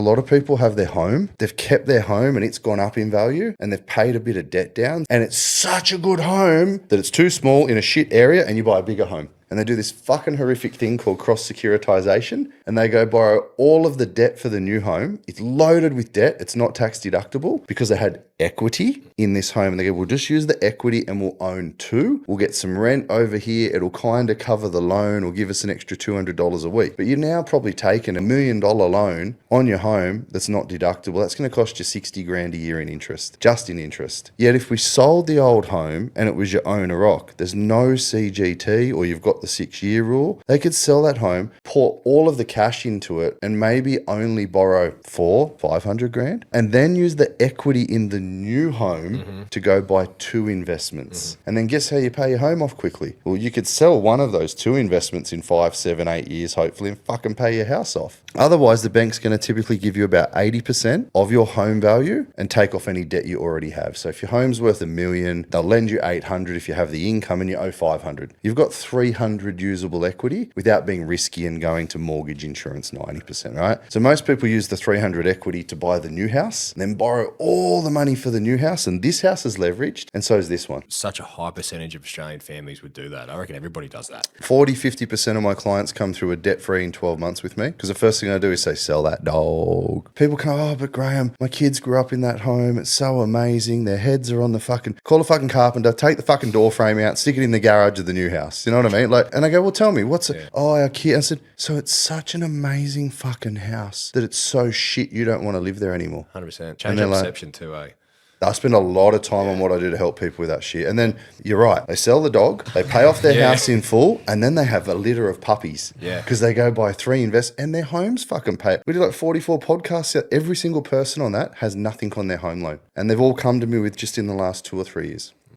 A lot of people have their home, they've kept their home and it's gone up in value and they've paid a bit of debt down and it's such a good home that it's too small in a shit area and you buy a bigger home. And they do this fucking horrific thing called cross-securitization, and they go borrow all of the debt for the new home. It's loaded with debt. It's not tax deductible because they had equity in this home. And they go, we'll just use the equity and we'll own two. We'll get some rent over here. It'll kind of cover the loan or give us an extra $200 a week. But you're now probably taking $1 million loan on your home that's not deductible. That's going to cost you 60 grand a year in interest, just in interest. Yet if we sold the old home and it was your owner occ, there's no CGT or you've got the 6-year rule, they could sell that home, pour all of the cash into it and maybe only borrow 500 grand and then use the equity in the new home to go buy 2 investments. And then guess how you pay your home off quickly? Well, you could sell one of those 2 investments in 5, 7, 8 years, hopefully, and fucking pay your house off. Otherwise, the bank's going to typically give you about 80% of your home value and take off any debt you already have. So if your home's worth $1 million, they'll lend you 800 if you have the income and you owe 500. You've got 300 usable equity without being risky and going to mortgage insurance 90%, right? So most people use the 300 equity to buy the new house, then borrow all the money for the new house, and this house is leveraged, and so is this one. Such a high percentage of Australian families would do that. I reckon everybody does that. 40-50% of my clients come through a debt-free in 12 months with me because the first thing I do is say, sell that dog. People come, oh, but Graham, my kids grew up in that home. It's so amazing. Their heads are on the fucking, call a fucking carpenter, take the fucking door frame out, stick it in the garage of the new house. You know what I mean? And I go, well, tell me, what's it? Oh, our kid. I said, so it's such an amazing fucking house that it's so shit you don't want to live there anymore. 100%. Change your perception too, eh? I spend a lot of time on what I do to help people with that shit. And then you're right. They sell the dog, they pay off their house in full, and then they have a litter of puppies. Yeah. Because they go buy 3 and their homes fucking pay. We did like 44 podcasts. Every single person on that has nothing on their home loan. And they've all come to me with just in the last 2 or 3 years.